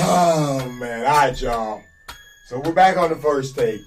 Oh, man. All right, y'all. So we're back on the first take.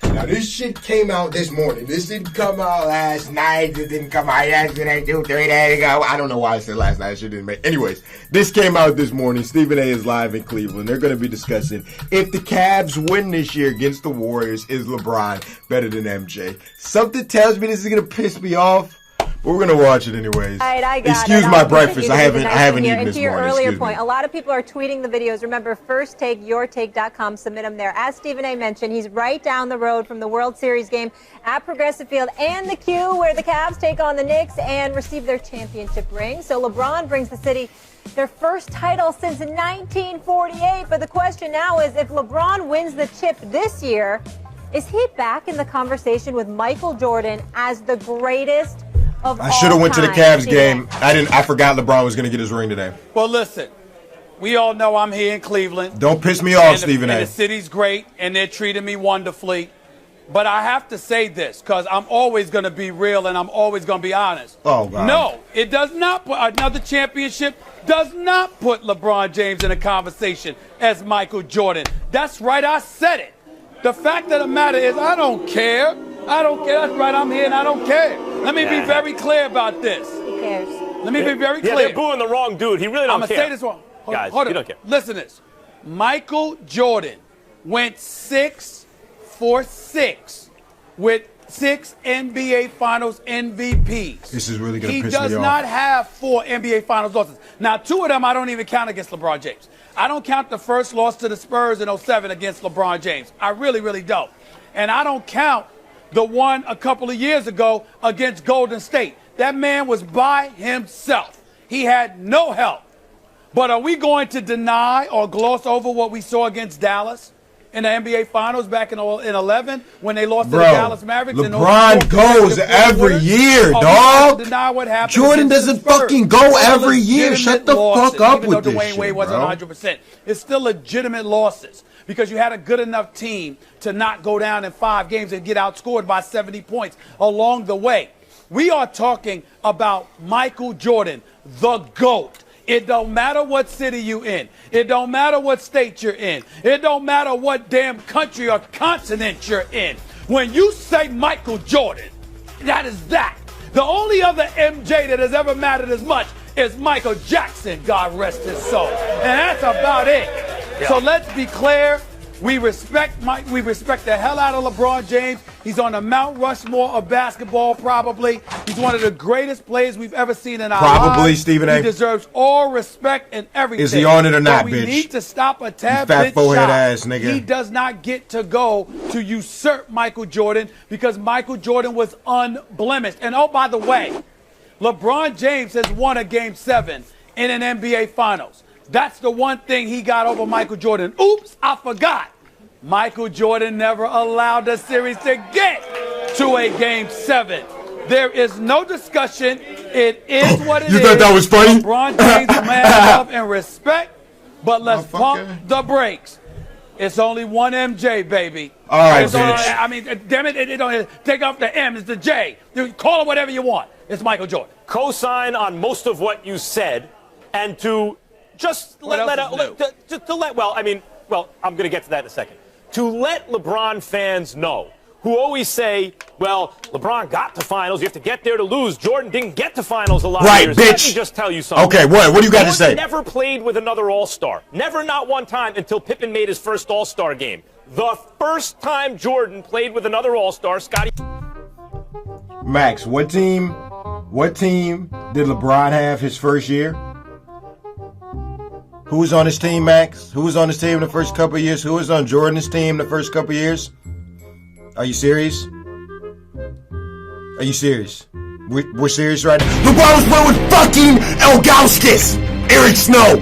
Now, this shit came out this morning. This didn't come out last night. It didn't come out yesterday, 2-3 days ago. I don't know why I said last night. Shit didn't make. Anyways, this came out this morning. Stephen A. is live in Cleveland. They're going to be discussing if the Cavs win this year against the Warriors, is LeBron better than MJ? Something tells me this is going to piss me off. But we're gonna watch it anyways. All right, I got Excuse my breakfast. I haven't eaten this morning. To your morning. earlier point, a lot of people are tweeting the videos. Remember, firstTakeYourTake.com. Submit them there. As Stephen A. mentioned, he's right down the road from the World Series game at Progressive Field and the Q, where the Cavs take on the Knicks and receive their championship ring. So LeBron brings the city their first title since 1948. But the question now is, if LeBron wins the chip this year, is he back in the conversation with Michael Jordan as the greatest? I should have went to the Cavs game. I forgot LeBron was going to get his ring today. Well, listen, we all know I'm here in Cleveland. Don't piss me off, Stephen A. And the city's great, and they're treating me wonderfully. But I have to say this, because I'm always going to be real and I'm always going to be honest. Oh, God. No, it does not put another championship does not put LeBron James in a conversation as Michael Jordan. That's right, I said it. The fact of the matter is, I don't care. I don't care. That's right, I'm here and I don't care. Let me be very clear about this. Who cares? Let me be very clear. Yeah, they're booing the wrong dude. He really don't care. I'm going to say this wrong. Hold you on. don't care. Listen to this. Michael Jordan went 6 for 6 with 6 NBA Finals MVPs. This is really going to piss me off. He does not have 4 NBA Finals losses. Now, 2 of them I don't even count against LeBron James. I don't count the first loss to the Spurs in 07 against LeBron James. I really, really don't. And I don't count the one a couple of years ago against Golden State. That man was by himself. He had no help. But are we going to deny or gloss over what we saw against Dallas in the NBA Finals back in 11 when they lost to the Dallas Mavericks? LeBron goes every year, dog. Jordan doesn't fucking go every year. Shut the fuck up with this shit, bro. Dwayne Wade wasn't 100%. It's still legitimate losses because you had a good enough team to not go down in 5 games and get outscored by 70 points along the way. We are talking about Michael Jordan, the GOAT. It don't matter what city you in. It don't matter what state you're in. It don't matter what damn country or continent you're in. When you say Michael Jordan, that is that. The only other MJ that has ever mattered as much is Michael Jackson, God rest his soul. And that's about it. Yeah. So let's be clear. We respect the hell out of LeBron James. He's on the Mount Rushmore of basketball, probably. He's one of the greatest players we've ever seen in our lives. Probably, Stephen A. He deserves all respect and everything. Is he on it or not, but bitch? We need to stop a tad fat bit forehead shy. ass nigga. He does not get to go to usurp Michael Jordan because Michael Jordan was unblemished. And oh, by the way, LeBron James has won a Game 7 in an NBA Finals. That's the one thing he got over Michael Jordan. Oops, I forgot. Michael Jordan never allowed the series to get to a Game 7. There is no discussion. It is what it is. You thought that was funny? LeBron James, a man of love and respect, but let's pump the brakes. It's only one MJ, baby. All right, bitch. I mean, damn it, it don't take off the M. It's the J. You call it whatever you want. It's Michael Jordan. Co-sign on most of what you said, and to just well, I'm going to get to that in a second. To let LeBron fans know, who always say, well, LeBron got to finals. You have to get there to lose. Jordan didn't get to finals a lot of years. Bitch. Let me just tell you something. Okay, what do you got to say? Never played with another All-Star. Never, not one time, until Pippen made his first All-Star game. The first time Jordan played with another All-Star, Scottie. Max, what team did LeBron have his first year? Who was on his team, Max? Who was on his team the first couple of years? Who was on Jordan's team the first couple of years? Are you serious? Are you serious? We're serious right now? LeBron was playing with fucking Elgauskas! Eric Snow!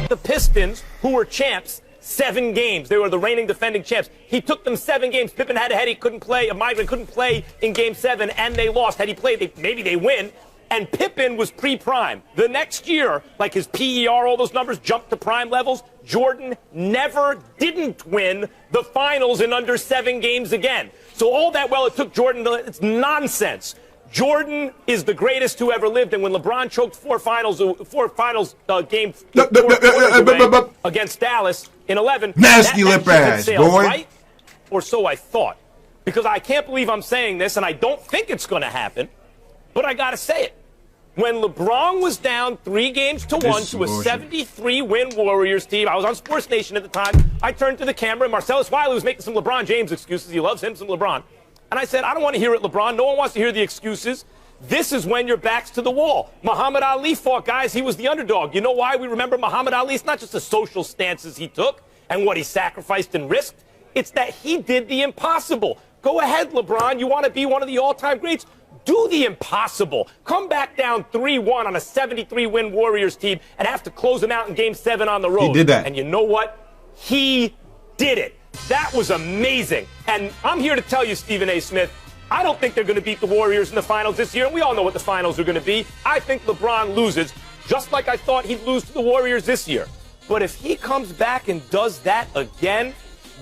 The Pistons, who were champs, 7 games. They were the reigning defending champs. He took them 7 games. Pippen had a headache, couldn't play. A migraine, couldn't play in Game 7, and they lost. Had he played, maybe they win. And Pippen was pre-prime. The next year, like his PER, all those numbers jumped to prime levels. Jordan didn't win the finals in under 7 games again. So all that, well, it took Jordan, it's nonsense. Jordan is the greatest who ever lived, and when LeBron choked four finals games against Dallas in 11, nasty lip ass, boy. Right? Or so I thought. Because I can't believe I'm saying this, and I don't think it's going to happen, but I got to say it. When LeBron was down 3-1 to a 73-win Warriors team, I was on Sports Nation at the time. I turned to the camera, and Marcellus Wiley was making some LeBron James excuses. He loves him some LeBron. And I said, I don't want to hear it, LeBron. No one wants to hear the excuses. This is when your back's to the wall. Muhammad Ali fought, guys. He was the underdog. You know why we remember Muhammad Ali? It's not just the social stances he took and what he sacrificed and risked. It's that he did the impossible. Go ahead, LeBron. You want to be one of the all-time greats? Do the impossible. Come back down 3-1 on a 73-win Warriors team and have to close them out in Game 7 on the road. He did that. And you know what? He did it. That was amazing. And I'm here to tell you, Stephen A. Smith, I don't think they're going to beat the Warriors in the finals this year. And we all know what the finals are going to be. I think LeBron loses, just like I thought he'd lose to the Warriors this year. But if he comes back and does that again,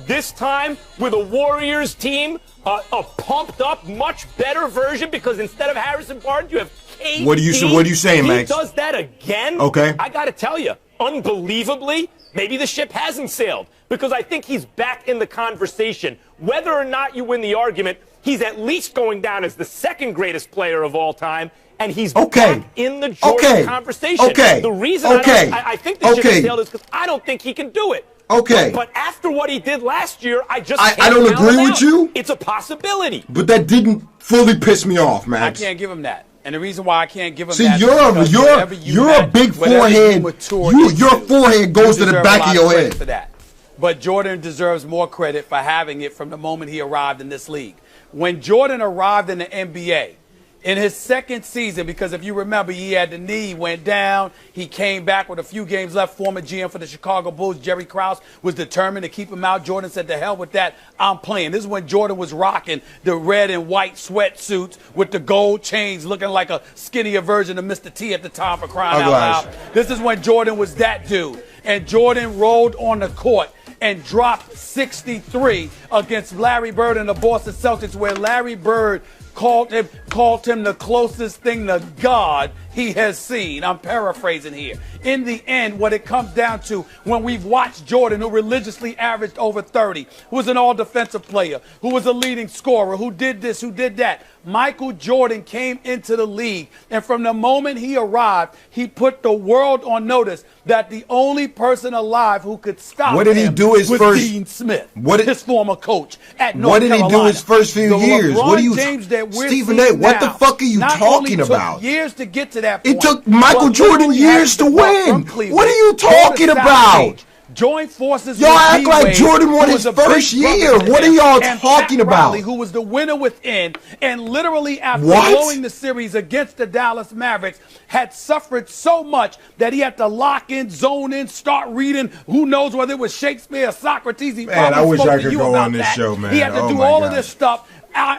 this time with a Warriors team, a pumped-up, much better version, because instead of Harrison Barnes, you have KD. What are you saying, Max? He does that again? Okay. I got to tell you, unbelievably, maybe the ship hasn't sailed, because I think he's back in the conversation. Whether or not you win the argument, he's at least going down as the second greatest player of all time, and he's back in the Jordan conversation. The reason I think the ship has sailed is because I don't think he can do it. But after what he did last year, I don't agree with you. It's a possibility. But that didn't fully piss me off, Max. I can't give him that. And the reason why I can't give him that is you're a big forehead. Your forehead goes to the back of your head. For that. But Jordan deserves more credit for having it from the moment he arrived in this league. When Jordan arrived in the NBA, in his second season, because if you remember, he had the knee, went down, he came back with a few games left. Former GM for the Chicago Bulls, Jerry Krause, was determined to keep him out. Jordan said, to hell with that, I'm playing. This is when Jordan was rocking the red and white sweatsuits with the gold chains, looking like a skinnier version of Mr. T at the time, for crying out loud. This is when Jordan was that dude. And Jordan rolled on the court and dropped 63 against Larry Bird and the Boston Celtics, where Larry Bird called him the closest thing to God he has seen. I'm paraphrasing here. In the end, what it comes down to, when we've watched Jordan, who religiously averaged over 30, who was an all-defensive player, who was a leading scorer, who did this, who did that, Michael Jordan came into the league, and from the moment he arrived, he put the world on notice that the only person alive who could stop him was Dean Smith, his former coach at North Carolina. What did he do his first few years? What are you, Stephen A., what the fuck are you talking about? Took years to get to that point. It took Michael Jordan years to win. What are you talking about? Joined forces y'all act like Jordan won his first year. What are y'all talking about? Who was the winner within, and literally after blowing the series against the Dallas Mavericks, had suffered so much that he had to lock in, zone in, start reading. Who knows whether it was Shakespeare or Socrates? Man, I wish I could go on this show, man. He had to do all of this stuff.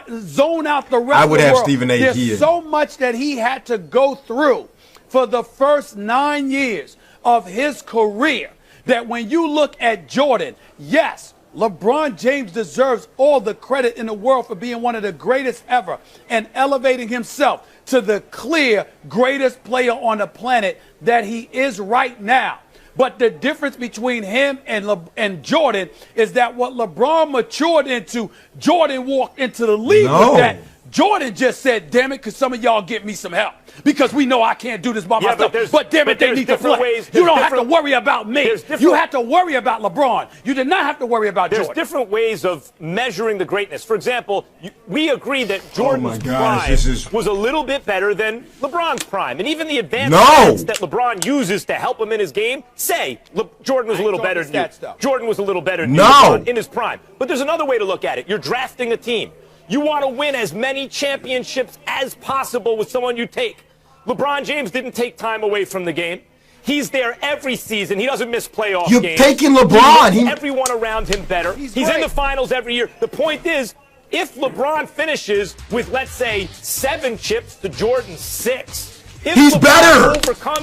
Zone out the rest of the world. I would have Stephen A. here. There's so much that he had to go through for the first 9 years of his career that when you look at Jordan, yes, LeBron James deserves all the credit in the world for being one of the greatest ever and elevating himself to the clear greatest player on the planet that he is right now. But the difference between him and Jordan is that what LeBron matured into, Jordan walked into the league with that. Jordan just said, damn it, could some of y'all get me some help? Because we know I can't do this by myself. But damn it, they need to play. You don't have to worry about me. You have to worry about LeBron. You did not have to worry about Jordan. There's different ways of measuring the greatness. For example, we agree that Jordan's prime was a little bit better than LeBron's prime. And even the advanced stats that LeBron uses to help him in his game say Jordan was a little better than you. Jordan was a little better than LeBron in his prime. But there's another way to look at it. You're drafting a team. You want to win as many championships as possible with someone you take. LeBron James didn't take time away from the game. He's there every season. He doesn't miss playoff games. You're taking LeBron. He makes everyone around him better. He's in the finals every year. The point is, if LeBron finishes with, let's say, 7 chips to Jordan's 6, he's better.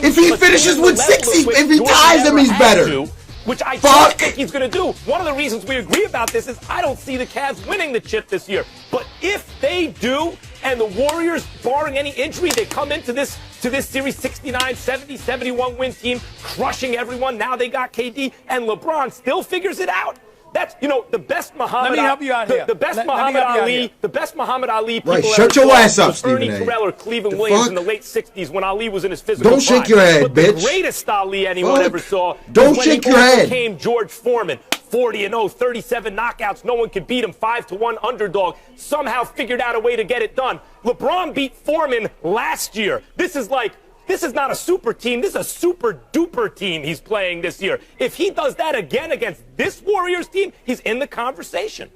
If he finishes with 6, if he ties them, he's better. Which I don't think he's going to do. One of the reasons we agree about this is I don't see the Cavs winning the chip this year. But if they do, And the Warriors, barring any injury, they come into this series 69, 70, 71 win team, crushing everyone. Now they got KD, and LeBron still figures it out. That's, the best Muhammad. Let me help you out here. The best Muhammad Ali. The best Muhammad Ali. Right, shut your ass up, Stephen Ernie A. Terrell or Cleveland Williams in the late '60s when Ali was in his physical Don't shake prime. your head, but bitch. The greatest Ali anyone ever saw. Don't when shake he your head. Came George Foreman, 40-0, 37 knockouts. No one could beat him. 5-1 underdog. Somehow figured out a way to get it done. LeBron beat Foreman last year. This is not a super team. This is a super duper team he's playing this year. If he does that again against this Warriors team, he's in the conversation.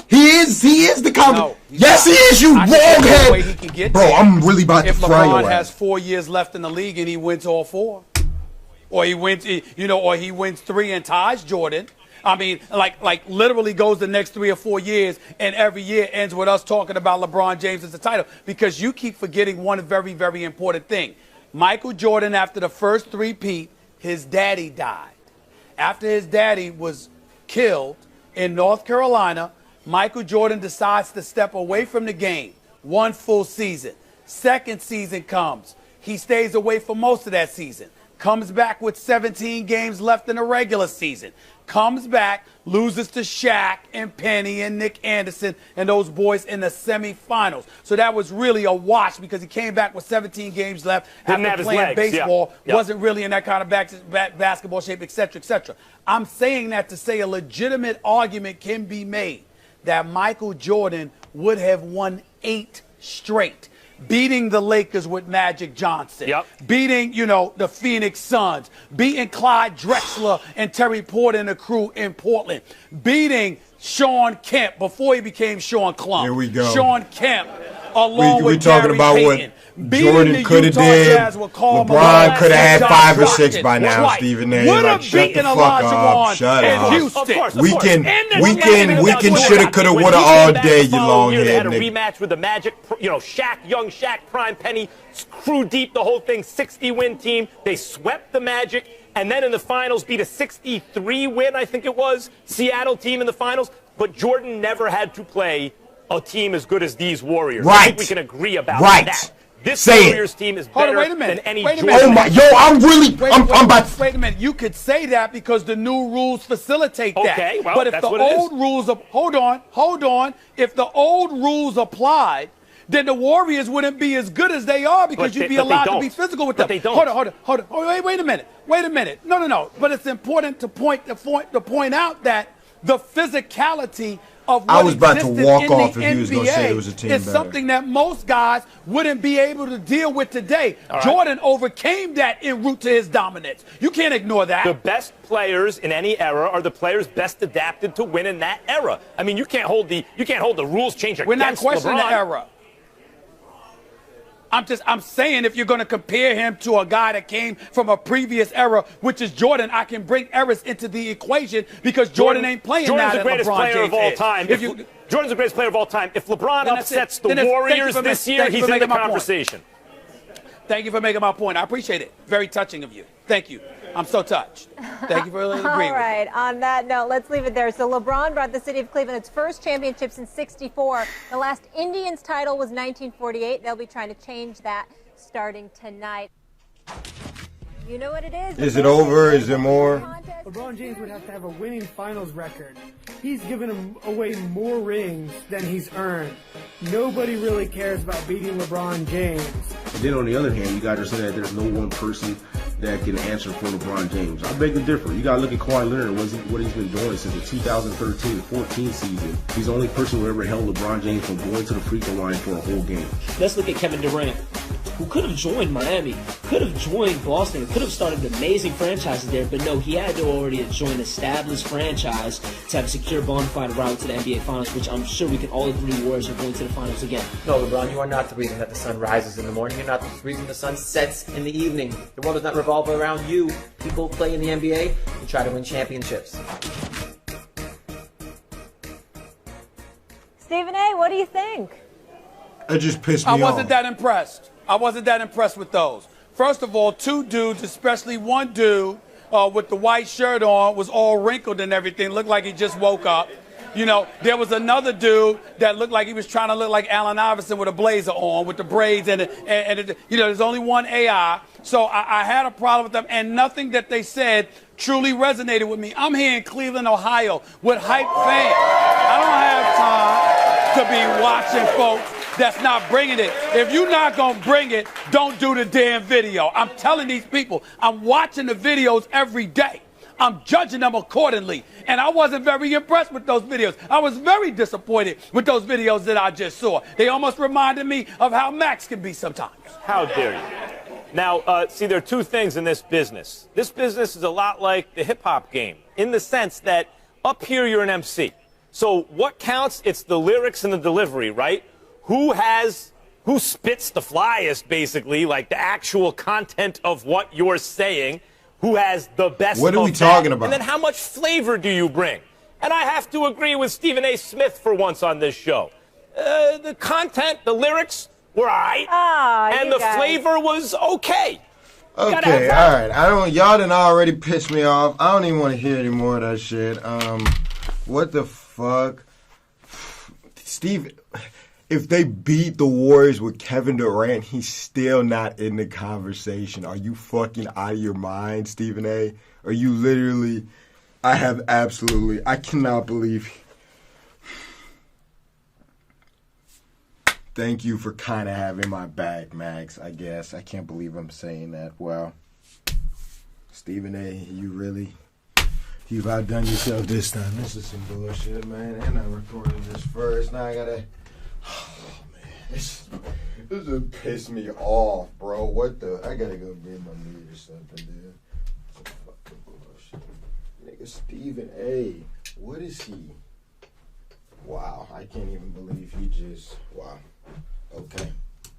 He is the conversation. No, yes, not. he is, you wronghead. Bro, I'm really about to fry your ass. If LeBron has 4 years left in the league and he wins all 4, or he wins, or he wins 3 and ties Jordan. I mean, like literally goes the next 3 or 4 years, and every year ends with us talking about LeBron James as the title, because you keep forgetting one very, very important thing. Michael Jordan, after the first three-peat, his daddy died. After his daddy was killed in North Carolina, Michael Jordan decides to step away from the game. 1 full season. Second season comes. He stays away for most of that season. Comes back with 17 games left in the regular season. Comes back, loses to Shaq and Penny and Nick Anderson and those boys in the semifinals. So that was really a wash because he came back with 17 games left after playing baseball. Yeah. Wasn't really in that kind of basketball shape, et cetera, et cetera. I'm saying that to say a legitimate argument can be made that Michael Jordan would have won 8 straight. Beating the Lakers with Magic Johnson, beating, the Phoenix Suns, beating Clyde Drexler and Terry Porter and the crew in Portland, beating Sean Kemp before he became Sean Klump. Here we go. Sean Kemp, along we with talking Gary about Payton. what Jordan could have did. LeBron could have had 5 or 6 by now, Stephen A. Would have Like, shut the beaten fuck up. Shut in up. Houston. We can, shoulda, coulda, woulda all day, you long head They had a nigga. rematch with the Magic, young Shaq, Prime Penny, crew deep, the whole thing, 60-win team. They swept the Magic, and then in the finals beat a 63-win, I think it was, Seattle team in the finals. But Jordan never had to play a team as good as these Warriors. Right. I think we can agree about that. This Warriors team is better than any Jordan. Oh my, I'm really, I'm about to. Wait a minute. You could say that because the new rules facilitate that. Okay, well, but if that's the what it old is. rules, hold on. If the old rules applied, then the Warriors wouldn't be as good as they are because you'd be allowed to be physical with them. But they don't. Hold on. Wait a minute. No. But it's important to point out that the physicality of what I was about to existed walk in off the if you was gonna say NBA it was a team is better. something that most guys wouldn't be able to deal with today. Right. Jordan overcame that en route to his dominance. You can't ignore that. The best players in any era are the players best adapted to win in that era. I mean, you can't hold the rules change against We're not questioning LeBron. the era. I'm saying if you're going to compare him to a guy that came from a previous era, which is Jordan, I can bring eras into the equation because Jordan ain't playing now that Jordan's the greatest LeBron player James of all is. time. Jordan's the greatest player of all time. If LeBron upsets the Warriors this year, he's in the conversation. Thank you for making my point. I appreciate it. Very touching of you. Thank you. I'm so touched. Thank you for agreeing. All right. On that note, let's leave it there. So LeBron brought the city of Cleveland its first championship since '64. The last Indians title was 1948. They'll be trying to change that starting tonight. You know what it is. Is it over? Is there more? LeBron James would have to have a winning finals record. He's given him away more rings than he's earned. Nobody really cares about beating LeBron James. And then on the other hand, you got to say that there's no one person that can answer for LeBron James. I beg to differ. You got to look at Kawhi Leonard, what he's been doing since the 2013-14 season. He's the only person who ever held LeBron James from going to the free throw line for a whole game. Let's look at Kevin Durant, who could have joined Miami, could have joined Boston, could have started amazing franchises there, but no, he had to already join an established franchise to have a secure bona fide route to the NBA Finals, which I'm sure we can all agree Warriors are going to the Finals again. No, LeBron, you are not the reason that the sun rises in the morning. You're not the reason the sun sets in the evening. The world does not revolve around you. People play in the NBA and try to win championships. Stephen A., what do you think? It just pissed me off. I wasn't that impressed with those. First of all, 2 dudes, especially one dude with the white shirt on, was all wrinkled and everything. Looked like he just woke up. You know, there was another dude that looked like he was trying to look like Allen Iverson with a blazer on, with the braids, and you know, there's only one AI. So I had a problem with them, and nothing that they said truly resonated with me. I'm here in Cleveland, Ohio, with hype fans. I don't have time to be watching folks that's not bringing it. If you're not going to bring it, don't do the damn video. I'm telling these people, I'm watching the videos every day. I'm judging them accordingly. And I wasn't very impressed with those videos. I was very disappointed with those videos that I just saw. They almost reminded me of how Max can be sometimes. How dare you? Now, see, there are two things in this business. This business is a lot like the hip-hop game in the sense that up here you're an MC. So what counts? It's the lyrics and the delivery, right? Who spits the flyest, basically, like the actual content of what you're saying? Who has the best? What are we talking about? And then how much flavor do you bring? And I have to agree with Stephen A. Smith for once on this show. The content, the lyrics were all right, and the flavor was okay. Okay, all right. Y'all done already pissed me off. I don't even want to hear any more of that shit. What the fuck, Steve? If they beat the Warriors with Kevin Durant, he's still not in the conversation. Are you fucking out of your mind, Stephen A? Are you literally... I cannot believe... Thank you for kind of having my back, Max, I guess. I can't believe I'm saying that. Well, Stephen A, you've outdone yourself this time. This is some bullshit, man. And I recorded this first. Now I gotta... Oh, man. This would piss me off, bro. What the... I gotta go get my meat or something, dude. Some fucking bullshit. Nigga, Stephen A. What is he? Wow. I can't even believe he just... Wow. Okay.